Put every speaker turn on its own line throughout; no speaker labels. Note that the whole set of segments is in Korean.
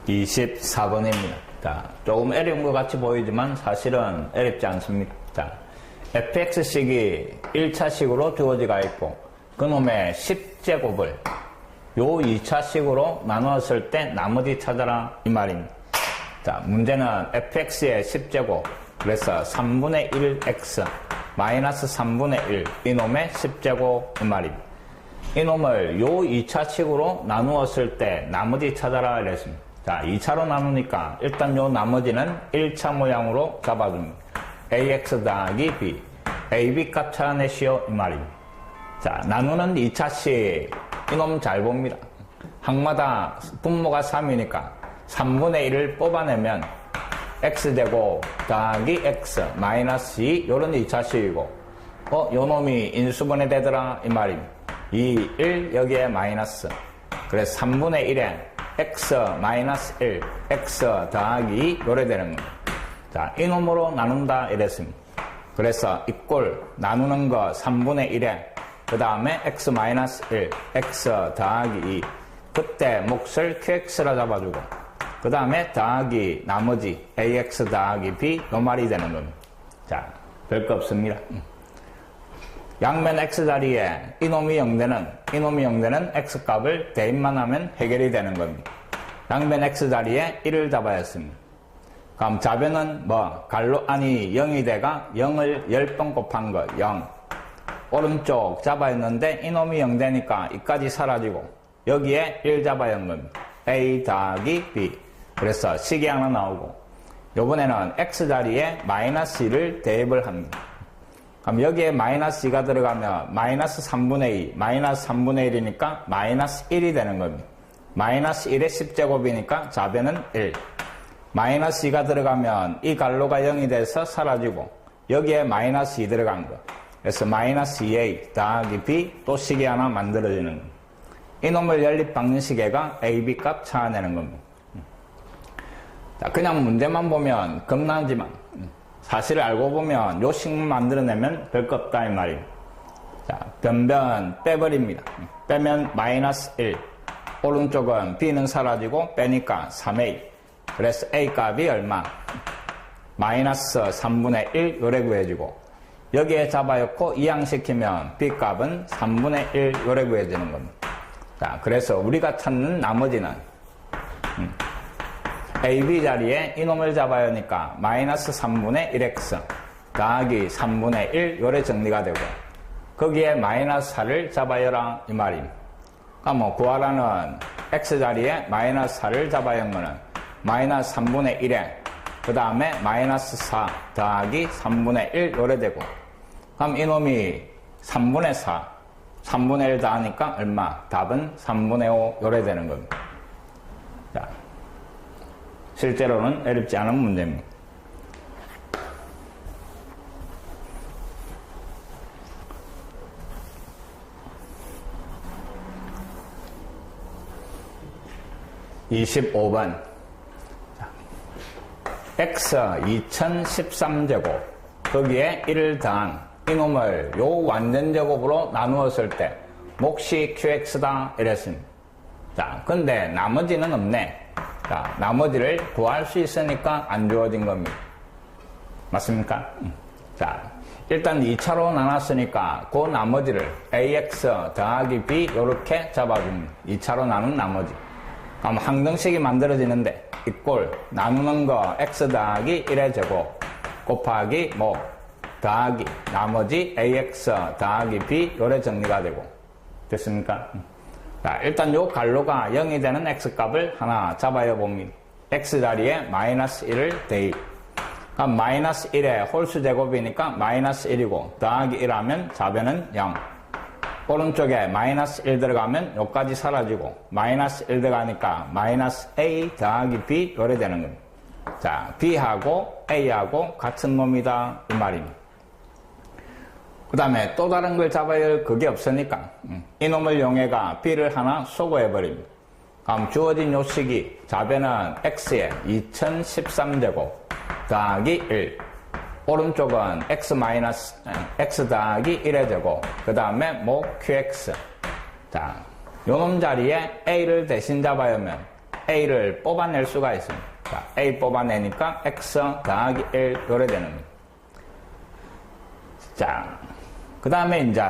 24번입니다. 자, 조금 어려운 것 같이 보이지만 사실은 어렵지 않습니다. 자, fx식이 1차식으로 주어지가 있고 그놈의 10제곱을 요 2차식으로 나누었을 때 나머지 찾아라 이 말입니다. 자, 문제는 fx의 10제곱 그래서 3분의 1x 마이너스 3분의 1 이놈의 10제곱 이 말입니다. 이놈을 요 2차식으로 나누었을 때 나머지 찾아라 이랬습니다. 자, 2차로 나누니까 일단 요 나머지는 1차 모양으로 잡아줍니다. ax 더하기 b ab 값 찾아내시오 이 말입니다. 자, 나누는 2차식 이놈 잘 봅니다. 항마다 분모가 3이니까 3분의 1을 뽑아내면 x제곱 더하기 x 마이너스 2 요런 2차식이고 요놈이 인수분해 되더라 이 말입니다. 2, 1 여기에 마이너스 그래서 3분의 1에 x 마이너스 1 x 더하기 2 요래 되는 겁니다. 자, 이놈으로 나눈다 이랬습니다. 그래서 이꼴 나누는 거 3분의 1에 그 다음에 x 마이너스 1 x 더하기 2 그때 몫을 qx라 잡아주고 그 다음에 더하기 나머지 ax 더하기 b 요 말이 되는 겁니다. 자, 별거 없습니다. 양면 x 자리에 이놈이 0되는 x 값을 대입만 하면 해결이 되는 겁니다. 양면 x 자리에 1을 잡아야 했습니다. 그럼 좌변은 갈로 안이 0이 돼가 0을 10번 곱한 거 0. 오른쪽 잡아야 했는데 이놈이 0 되니까 이까지 사라지고 여기에 1 잡아야 하는 겁니다. a 더하기 b. 그래서 식이 하나 나오고 요번에는 x 자리에 마이너스 2를 대입을 합니다. 그럼 여기에 마이너스 2가 들어가면 마이너스 3분의 2, 마이너스 3분의 1이니까 마이너스 1이 되는 겁니다. 마이너스 1의 10제곱이니까 좌변은 1. 마이너스 2가 들어가면 이 갈로가 0이 돼서 사라지고 여기에 마이너스 2 들어간 거. 그래서 마이너스 2a 더하기 b 또 식이 하나 만들어지는 겁니다. 이놈을 연립방정식에가 ab 값 찾아내는 겁니다. 자, 그냥 문제만 보면 겁나지만 사실을 알고 보면 요 식만 만들어내면 별거 없다 이 말입니다. 자, 변변 빼버립니다. 빼면 마이너스 1 오른쪽은 b는 사라지고 빼니까 3a 그래서 a 값이 얼마? 마이너스 3분의 1 요래 구해지고 여기에 잡아놓고 이항시키면 b 값은 3분의 1 요래 구해지는 겁니다. 자, 그래서 우리가 찾는 나머지는 AB 자리에 이놈을 잡아야 하니까 마이너스 3분의 1x 더하기 3분의 1 요래 정리가 되고 거기에 마이너스 4를 잡아야라 이 말입니다. 그러니까 구하라는 x 자리에 마이너스 4를 잡아야 하는 거는 마이너스 3분의 1에 그 다음에 마이너스 4 더하기 3분의 1 요래 되고 그럼 이놈이 3분의 4 3분의 1 더하니까 얼마? 답은 3분의 5 요래 되는 겁니다. 자, 실제로는 어렵지 않은 문제입니다. (25번) x 2013제곱 거기에 1을 더한 이놈을 요 완전제곱으로 나누었을 때 몫이 qx다 이랬습니다. 자, 근데 나머지는 없네. 자, 나머지를 구할 수 있으니까 안 주어진 겁니다. 맞습니까? 자, 일단 2차로 나눴으니까 그 나머지를 ax 더하기 b 요렇게 잡아줍니다. 2차로 나눈 나머지. 그럼 항등식이 만들어지는데 이꼴 나누는 거 x 더하기 1의 제곱 곱하기 더하기 나머지 ax 더하기 b 요래 정리가 되고 됐습니까? 자, 일단 요 갈로가 0이 되는 x값을 하나 잡아야 봅니다. x 자리에 마이너스 1을 대입. 그럼 마이너스 1의 홀수 제곱이니까 마이너스 1이고 더하기 1 하면 좌변은 0. 오른쪽에 마이너스 1 들어가면 요까지 사라지고 마이너스 1 들어가니까 마이너스 a 더하기 b 요래 되는 겁니다. 자, b하고 a하고 같은 놈이다 이 말입니다. 그 다음에 또 다른 걸 잡아야 할 그게 없으니까 이놈을 이용해가 b를 하나 소거해버립니다. 그럼 주어진 요 식이 좌변은 x에 2013제곱 더하기 1 오른쪽은 x 더하기 1의 제곱 그 다음에 qx 자, 요놈 자리에 a를 대신 잡아야 하면 a를 뽑아낼 수가 있습니다. 자, a 뽑아내니까 x 더하기 1 요래 되는 거예요. 자, 그 다음에 이제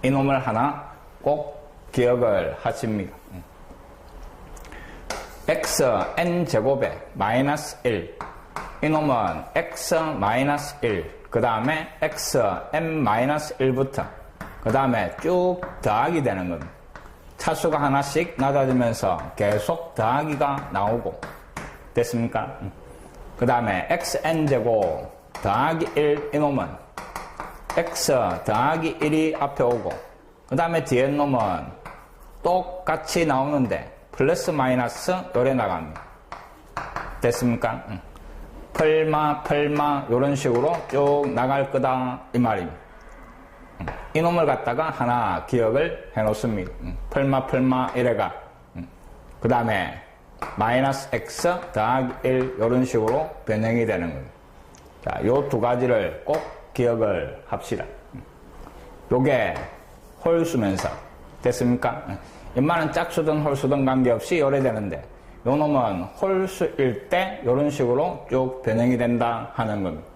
이놈을 하나 꼭 기억을 하십니다. x n제곱에 마이너스 1, 이놈은 x 마이너스 1, 그 다음에 x n 마이너스 1부터 그 다음에 쭉 더하기 되는 겁니다. 차수가 하나씩 낮아지면서 계속 더하기가 나오고, 됐습니까? 그 다음에 xn제곱 더하기 1 이놈은 x 더하기 1이 앞에 오고, 그 다음에 뒤에 놈은 똑같이 나오는데 플러스 마이너스 요래 나갑니다. 됐습니까? 펄마 요런 식으로 쭉 나갈 거다 이 말입니다. 이놈을 갖다가 하나 기억을 해 놓습니다. 펄마 이래가, 그 다음에 마이너스 x 더하기 1 요런 식으로 변형이 되는 겁니다. 자, 요 두 가지를 꼭 기억을 합시다. 요게 홀수면서, 됐습니까? 웬만한 짝수든 홀수든 관계없이 요래 되는데, 요 놈은 홀수일 때 요런 식으로 쭉 변형이 된다 하는 겁니다.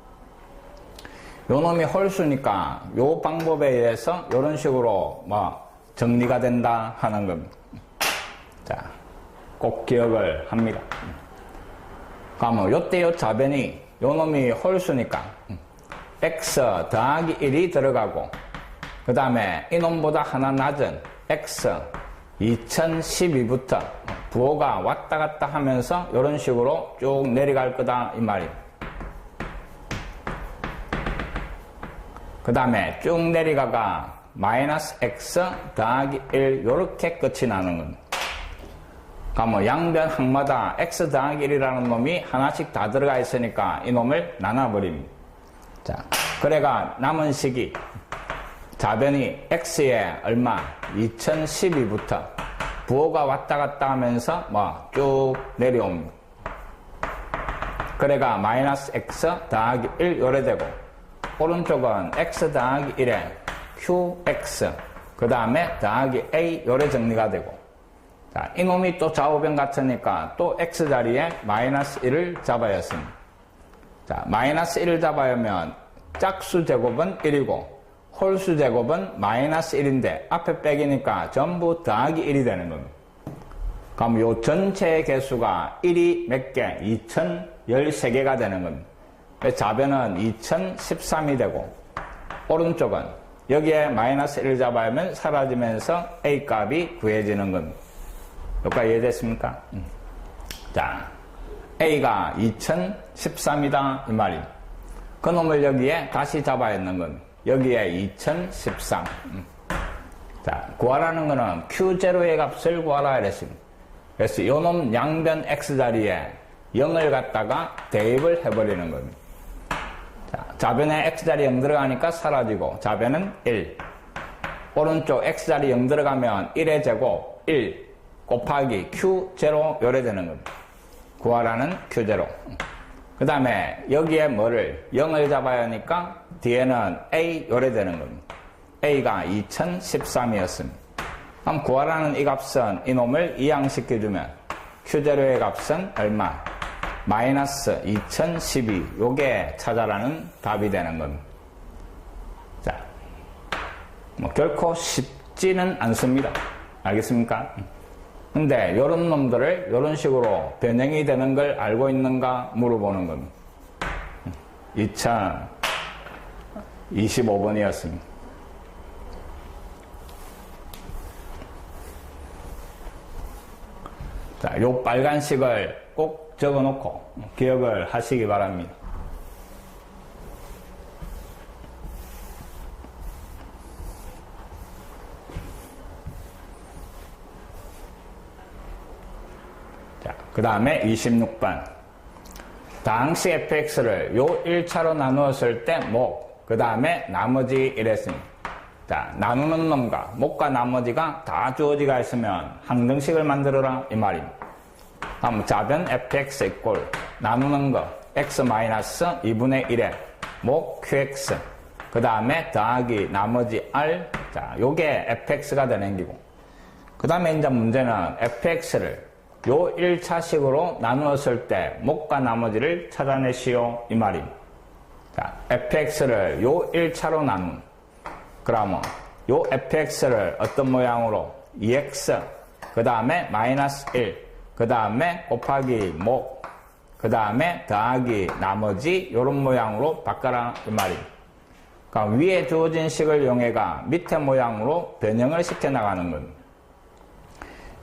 요 놈이 홀수니까 요 방법에 의해서 요런 식으로 정리가 된다 하는 겁니다. 자, 꼭 기억을 합니다. 그러면 요때 요 자변이 요 놈이 홀수니까 x 더하기 1이 들어가고, 그 다음에 이놈보다 하나 낮은 x 2012부터 부호가 왔다 갔다 하면서 이런 식으로 쭉 내려갈 거다 이 말이에요. 그 다음에 쭉 내려가가 마이너스 x 더하기 1 요렇게 끝이 나는 겁니다. 그러면 양변 항마다 x 더하기 1이라는 놈이 하나씩 다 들어가 있으니까 이 놈을 나눠버립니다. 자, 그래가 남은 식이 자변이 x에 얼마? 2012부터 부호가 왔다 갔다 하면서 쭉 내려옵니다. 그래가 마이너스 x 더하기 1 요래 되고, 오른쪽은 x 더하기 1에 qx 그 다음에 더하기 a 요래 정리가 되고, 자, 이놈이 또 좌우변 같으니까 또 x 자리에 마이너스 1을 잡아야 했습니다. 자, 마이너스 1을 잡아야 하면 짝수 제곱은 1이고 홀수 제곱은 마이너스 1인데 앞에 빼기니까 전부 더하기 1이 되는 겁니다. 그럼 요 전체의 개수가 1이 몇 개? 2013개가 되는 겁니다. 좌변은 2013이 되고, 오른쪽은 여기에 마이너스 1을 잡아야 하면 사라지면서 a 값이 구해지는 겁니다. 여기까지 이해됐습니까? 자, a가 2013이다 이 말입니다. 그 놈을 여기에 다시 잡아야 하는 겁니다. 여기에 2013. 자, 구하라는 거는 Q0의 값을 구하라 이랬습니다. 그래서 요 놈 양변 X자리에 0을 갖다가 대입을 해버리는 겁니다. 자, 좌변에 X자리 0 들어가니까 사라지고, 좌변은 1. 오른쪽 X자리 0 들어가면 1의 제곱 1 곱하기 Q0 요래 되는 겁니다. 구하라는 Q0. 그 다음에 여기에 뭐를 0을 잡아야 하니까 뒤에는 A 요래 되는 겁니다. A가 2013이었습니다. 그럼 구하라는 이 값은 이놈을 이항시켜주면 Q0의 값은 얼마? 마이너스 2012 요게 찾아라는 답이 되는 겁니다. 자, 결코 쉽지는 않습니다. 알겠습니까? 근데 요런 놈들을 요런 식으로 변형이 되는 걸 알고 있는가 물어보는 겁니다. 2025번이었습니다. 자, 요 빨간식을 꼭 적어 놓고 기억을 하시기 바랍니다. 그 다음에 26번. 당시 fx를 요 1차로 나누었을 때 목, 그 다음에 나머지 이랬습니다. 자, 나누는 놈과 목과 나머지가 다 주어지가 있으면 항등식을 만들어라 이 말입니다. 다음 좌변 fx 이꼴 나누는 거 x 마이너스 2분의 1에 목 qx 그 다음에 더하기 나머지 r. 자, 요게 fx가 되는 기고, 그 다음에 이제 문제는 fx를 요 1차식으로 나누었을 때 목과 나머지를 찾아내시오 이 말임. 자, fx를 요 1차로 나눈 그러면 요 fx를 어떤 모양으로 2x 그 다음에 마이너스 1 그 다음에 곱하기 목 그 다음에 더하기 나머지 요런 모양으로 바꿔라 이 말임. 그러니까 위에 주어진 식을 이용해가 밑에 모양으로 변형을 시켜 나가는 겁니다.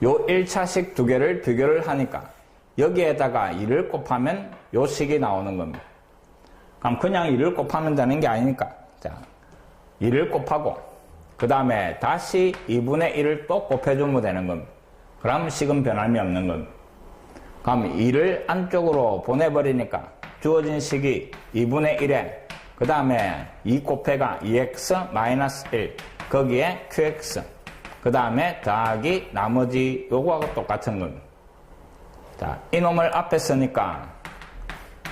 요 1차식 두 개를 비교를 하니까 여기에다가 2를 곱하면 요 식이 나오는 겁니다. 그럼 그냥 2를 곱하면 되는 게 아니니까 자 2를 곱하고 그 다음에 다시 2분의 1을 또 곱해주면 되는 겁니다. 그럼 식은 변함이 없는 겁니다. 그럼 2를 안쪽으로 보내버리니까 주어진 식이 2분의 1에 그 다음에 2 곱해가 2x 마이너스 1 거기에 qx 그 다음에 더하기 나머지 요거하고 똑같은 겁니다. 자, 이놈을 앞에 쓰니까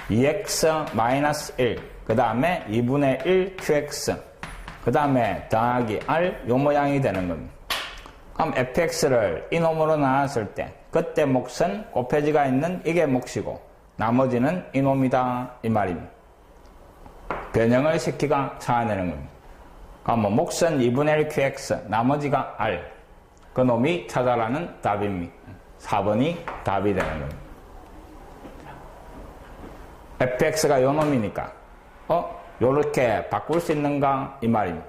2x 마이너스 1 그 다음에 2분의 1 qx 그 다음에 더하기 r 요 모양이 되는 겁니다. 그럼 fx를 이놈으로 나눴을 때 그때 몫은 곱해지가 있는 이게 몫이고 나머지는 이놈이다 이 말입니다. 변형을 시키가 찾아내는 겁니다. 그럼 몫은 2분의 1 qx 나머지가 r 그 놈이 찾아라는 답입니다. 4번이 답이 되는 겁니다. fx가 요 놈이니까 요렇게 바꿀 수 있는가 이 말입니다.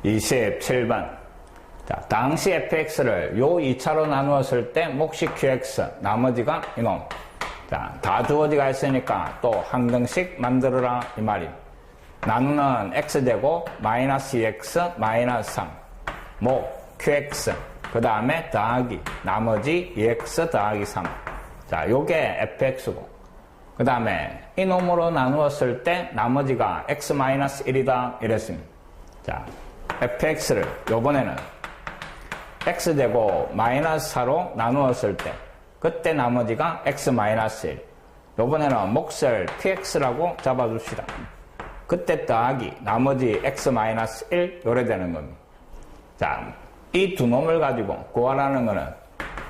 (27번) 자, 당시 fx를 요 2차로 나누었을 때 몫이 qx 나머지가 이놈. 자, 다 주어지가 있으니까 또 한 등씩 만들어라 이 말임. 나누는 x제곱 마이너스 2x 마이너스 3 목 qx 그 다음에 더하기 나머지 2x 더하기 3. 자, 요게 fx고 그 다음에 이놈으로 나누었을 때 나머지가 x 마이너스 1이다 이랬습니다. 자, fx를 요번에는 x제곱 마이너스 4로 나누었을 때 그때 나머지가 x 마이너스 1 요번에는 몫을 qx라고 잡아줍시다. 그때 더하기 나머지 x 마이너스 1 요래 되는 겁니다. 자, 이 두 놈을 가지고 구하라는 거는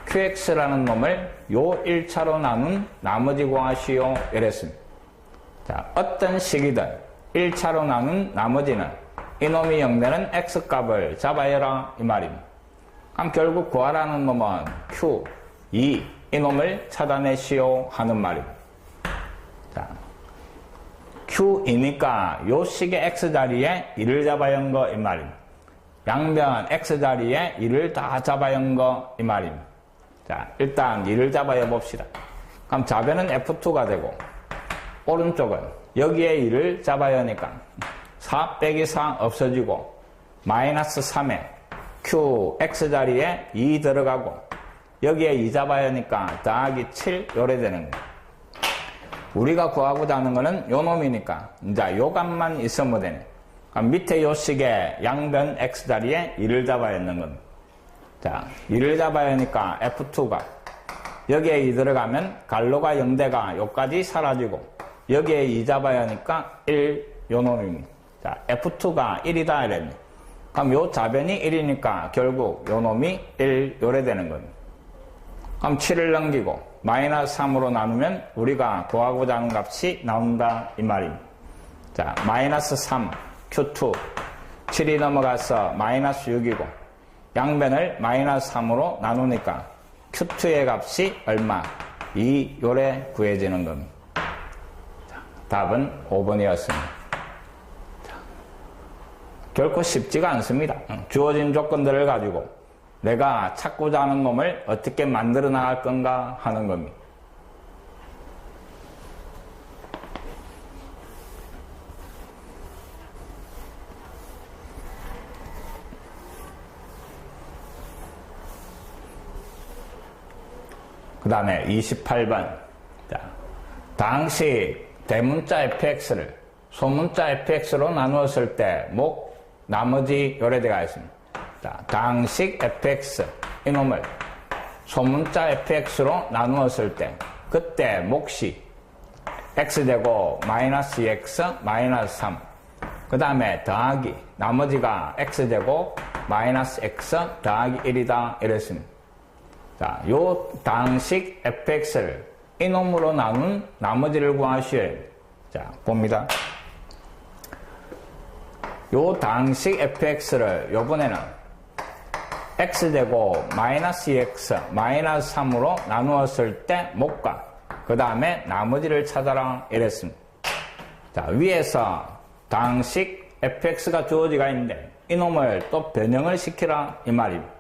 qx라는 놈을 요 1차로 나눈 나머지 구하시오 이랬습니다. 자, 어떤 식이든 1차로 나눈 나머지는 이놈이 0되는 x값을 잡아야라 이 말입니다. 그럼 결국 구하라는 놈은 q 2 이놈을 찾아내시오 하는 말입니다. 자, q2니까 요 식의 x자리에 2를 잡아야 한 거 이 말입니다. 양변 x자리에 2를 다 잡아야 한 거 이 말입니다. 자, 일단 2를 잡아야 봅시다. 그럼 좌변은 f2가 되고 오른쪽은 여기에 2를 잡아야 하니까 4 빼기 4 없어지고 마이너스 3에 q x자리에 2 들어가고 여기에 2 잡아야 하니까 더하기 7 요래 되는 거예요. 우리가 구하고자 하는 거는 요 놈이니까 이제 요 값만 있으면 되네. 그럼 밑에 요 식의 양변 x자리에 2를 잡아야 하는 겁니다. 자, 2를 잡아야 하니까 f2가 여기에 2 들어가면 갈로가 0대가 요까지 사라지고 여기에 2 잡아야 하니까 1 요 놈입니다. 자, f2가 1이다 이랬네. 그럼 요 좌변이 1이니까 결국 요 놈이 1 요래 되는 겁니다. 그럼 7을 넘기고 마이너스 3으로 나누면 우리가 구하고자 하는 값이 나온다 이 말입니다. 자, 마이너스 3 q2 7이 넘어가서 마이너스 6이고 양변을 마이너스 3으로 나누니까 q2의 값이 얼마? 2 요래 구해지는 겁니다. 자, 답은 5번이었습니다. 결코 쉽지가 않습니다. 주어진 조건들을 가지고 내가 찾고자 하는 놈을 어떻게 만들어 나갈 건가 하는 겁니다. 그 다음에 28번. 자, 당시 대문자 fx를 소문자 fx로 나누었을 때 나머지 요래대가 있습니다. 자, 당식 fx 이놈을 소문자 fx로 나누었을 때 그때 몫이 x제곱 마이너스 2x 마이너스 3. 그 다음에 더하기 나머지가 x제곱 마이너스 x 더하기 1이다 이랬습니다. 자, 요 당식 fx를 이놈으로 나눈 나머지를 구하셔야 돼요. 자, 봅니다. 요 당식 fx를 요번에는 x제곱 마이너스 2x 마이너스 3으로 나누었을 때 몫과 그 다음에 나머지를 찾아라 이랬습니다. 자, 위에서 당식 fx가 주어지가 있는데 이놈을 또 변형을 시키라 이 말입니다.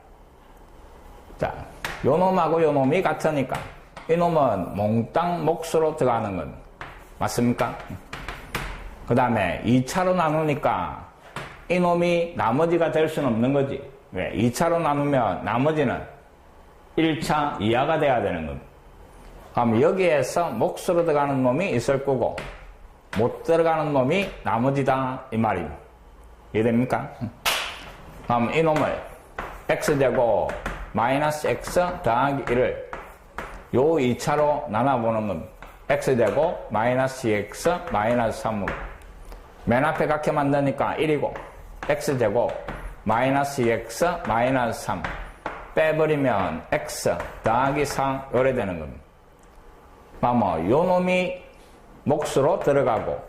자, 요놈하고 요놈이 같으니까 이놈은 몽땅 몫으로 들어가는 겁니다. 맞습니까? 그 다음에 2차로 나누니까 이놈이 나머지가 될 수는 없는 거지. 왜? 2차로 나누면 나머지는 1차 이하가 돼야 되는 겁니다. 그럼 여기에서 몫으로 들어가는 놈이 있을 거고 못 들어가는 놈이 나머지다 이 말입니다. 이해됩니까? 그럼 이놈을 x제곱 마이너스 x 더하기 1을 요 2차로 나눠보는 겁니다. x제곱 마이너스 2x 마이너스 3으로 맨 앞에 같게 만드니까 1이고 x제곱 마이너스 2x 마이너스 3 빼버리면 x 더하기 4 요래 되는 겁니다. 요 놈이 몫으로 들어가고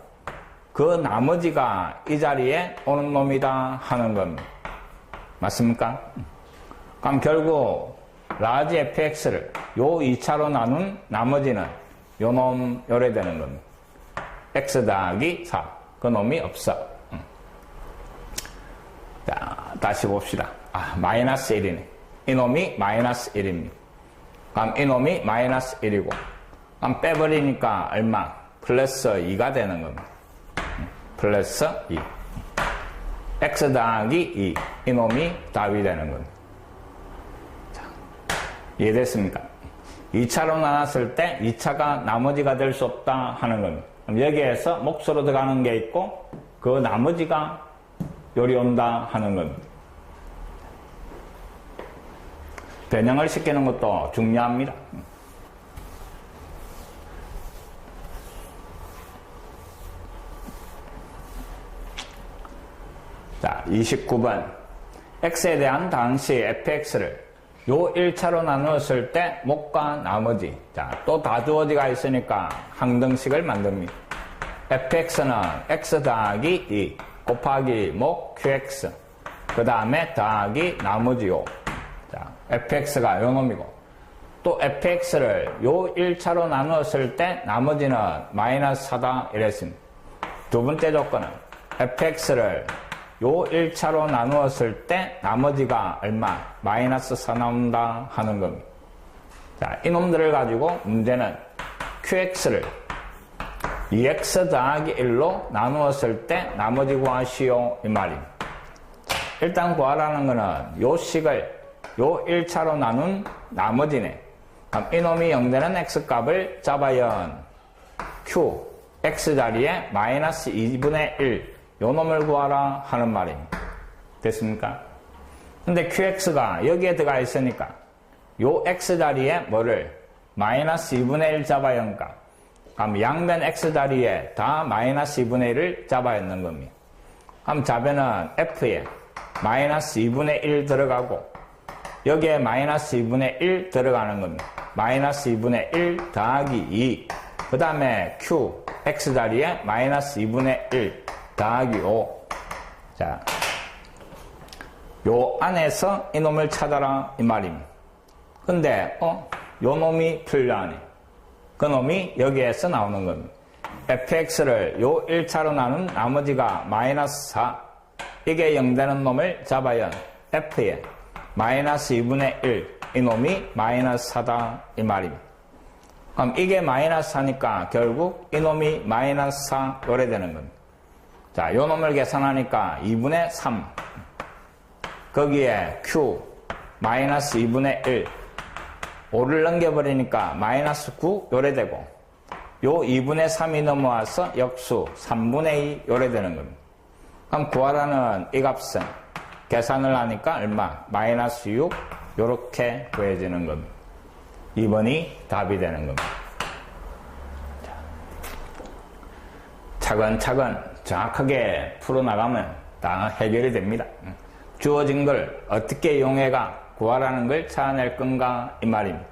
그 나머지가 이 자리에 오는 놈이다 하는 겁니다. 맞습니까? 그럼 결국 라지 fx를 요 2차로 나눈 나머지는 요 놈 요래 되는 겁니다. x 더하기 4 그 놈이 없어. 자, 다시 봅시다. 마이너스 1이네. 이놈이 마이너스 1입니다. 그럼 이놈이 마이너스 1이고 그럼 빼버리니까 얼마? 플러스 2가 되는 겁니다. 플러스 2. x 더하기 2. 이놈이 답이 되는 겁니다. 자, 이해됐습니까? 2차로 나눴을 때 2차가 나머지가 될 수 없다 하는 겁니다. 그럼 여기에서 몫으로 들어가는 게 있고 그 나머지가 요리 온다 하는 겁니다. 변형을 시키는 것도 중요합니다. 자, 29번. x에 대한 당시 fx를 요 1차로 나누었을 때 몫과 나머지. 자, 또 다 주어지가 있으니까 항등식을 만듭니다. fx는 x 더하기 2 곱하기 몫 qx. 그 다음에 더하기 나머지요. 자, fx가 요 놈이고. 또 fx를 요 1차로 나누었을 때 나머지는 마이너스 4다 이랬습니다. 두 번째 조건은 fx를 요 1차로 나누었을 때 나머지가 얼마? 마이너스 4 나온다 하는 겁니다. 자, 이놈들을 가지고 문제는 qx를 2x 더하기 1로 나누었을 때 나머지 구하시오 이 말입니다. 일단 구하라는 거는 요 식을 요 1차로 나눈 나머지네. 그럼 이놈이 0되는 x값을 잡아야 q x 자리에 마이너스 2분의 1 요 놈을 구하라 하는 말입니다. 됐습니까? 근데 qx가 여기에 들어가 있으니까 요 x 자리에 뭐를 마이너스 2분의 1 잡아야 하니까 그럼 양변 x 자리에 다 마이너스 2분의 1을 잡아야 하는 겁니다. 그럼 좌변은 f에 마이너스 2분의 1 들어가고 여기에 마이너스 2분의 1 들어가는 겁니다. 마이너스 2분의 1 더하기 2 그 다음에 q x 자리에 마이너스 2분의 1 더하기 5. 자, 요 안에서 이놈을 찾아라 이 말입니다. 근데 요 놈이 풀려하네. 그 놈이 여기에서 나오는 겁니다. fx를 요 1차로 나눈 나머지가 마이너스 4. 이게 0되는 놈을 잡아야 f에 마이너스 2분의 1 이놈이 마이너스 4다 이 말입니다. 그럼 이게 마이너스 4니까 결국 이놈이 마이너스 4 요래 되는 겁니다. 자, 요 놈을 계산하니까 2분의 3 거기에 q 마이너스 2분의 1 5를 넘겨버리니까 마이너스 9 요래 되고 요 2분의 3이 넘어와서 역수 3분의 2 요래 되는 겁니다. 그럼 구하라는 이 값은 계산을 하니까 얼마? 마이너스 6 요렇게 구해지는 겁니다. 2번이 답이 되는 겁니다. 차근차근 정확하게 풀어나가면 다 해결이 됩니다. 주어진 걸 어떻게 이용해가 구하라는 걸 찾아낼 건가 이 말입니다.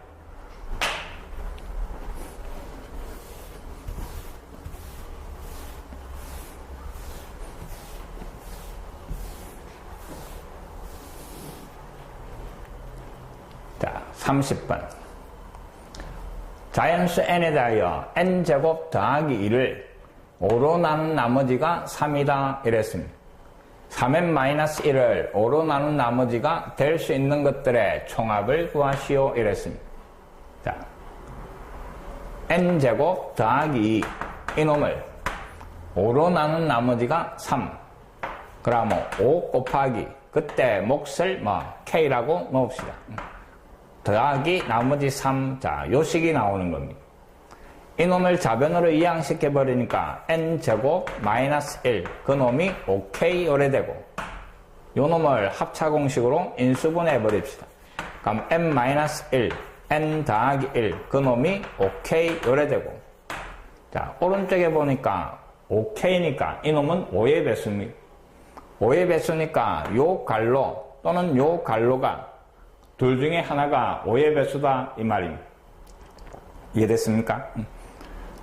자, 30번. 자연수 n에 대하여 n제곱 더하기 2를 5로 나눈 나머지가 3이다 이랬습니다. 3n-1을 5로 나눈 나머지가 될 수 있는 것들의 총합을 구하시오 이랬습니다. 자, n제곱 더하기 2 이놈을 5로 나눈 나머지가 3. 그러면 5 곱하기 그때 몫을 k라고 넣읍시다. 더하기 나머지 3. 자, 요 식이 나오는 겁니다. 이놈을 자변으로 이항시켜버리니까 n제곱 마이너스 1. 그놈이 5k 요래되고 요 놈을 합차공식으로 인수분해해버립시다. 그럼 n-1, n 더하기 1. 그놈이 5k 요래되고 자, 오른쪽에 보니까 5k니까 이놈은 5의 배수입니다. 5의 배수니까 요 갈로 또는 요 갈로가 둘 중에 하나가 5의 배수다 이 말입니다. 이해됐습니까?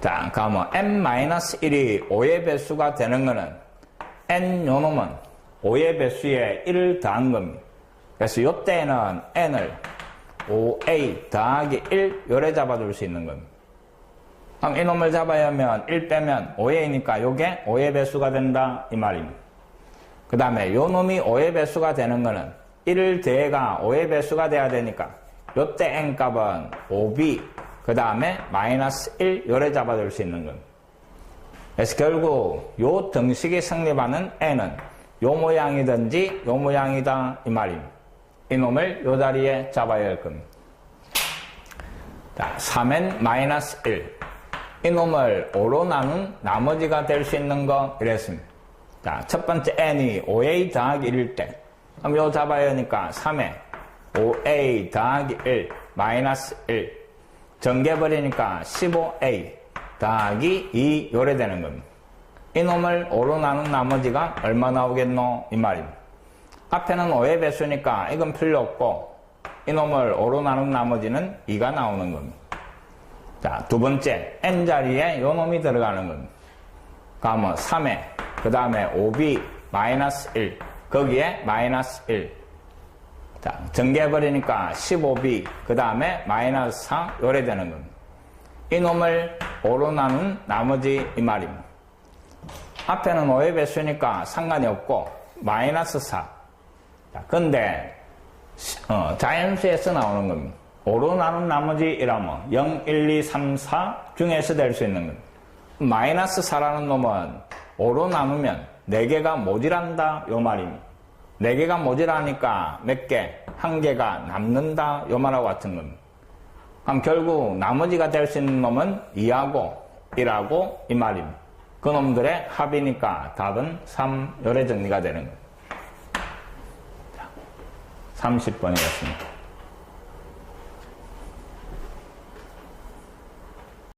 자, 그러면 n-1이 5의 배수가 되는 것은 n 요놈은 5의 배수에 1을 더한 겁니다. 그래서 이때는 n을 5a 더하기 1 요래 잡아줄 수 있는 겁니다. 그럼 이놈을 잡아야 하면 1 빼면 5a니까 요게 5의 배수가 된다 이 말입니다. 그 다음에 요놈이 5의 배수가 되는 것은 1을 더해가 5의 배수가 돼야 되니까 요때 n 값은 5b 그 다음에 마이너스 1 요래 잡아줄 수 있는 겁니다. 그래서 결국 요 등식이 성립하는 n은 요 모양이든지 요 모양이다 이 말입니다. 이놈을 요 자리에 잡아야 할 겁니다. 자, 3n-1 이놈을 5로 나눈 나머지가 될 수 있는 거 이랬습니다. 자, 첫 번째 n이 5a 더하기 1일 때 그럼 요 잡아야 하니까 3에 5a 더하기 1 마이너스 1 전개버리니까 15a 더하기 2 요래 되는 겁니다. 이놈을 5로 나눈 나머지가 얼마 나오겠노 이 말입니다. 앞에는 5의 배수니까 이건 필요 없고 이놈을 5로 나눈 나머지는 2가 나오는 겁니다. 자, 두 번째 n 자리에 요 놈이 들어가는 겁니다. 그러면 3에 그 다음에 5b 마이너스 1 거기에 마이너스 1 자, 전개해버리니까 15b 그 다음에 마이너스 4 요래 되는 겁니다. 이놈을 5로 나눈 나머지 이 말입니다. 앞에는 5의 배수니까 상관이 없고 마이너스 4 자, 근데 자연수에서 나오는 겁니다. 5로 나눈 나머지 이라면 0, 1, 2, 3, 4 중에서 될 수 있는 겁니다. 마이너스 4라는 놈은 5로 나누면 4개가 모자란다 요 말입니다. 4개가 모자라니까 몇 개? 1개가 남는다 요 말하고 같은 겁니다. 그럼 결국 나머지가 될 수 있는 놈은 2하고 1하고 이 말입니다. 그 놈들의 합이니까 답은 3 요래 정리가 되는 겁니다. 30번이었습니다.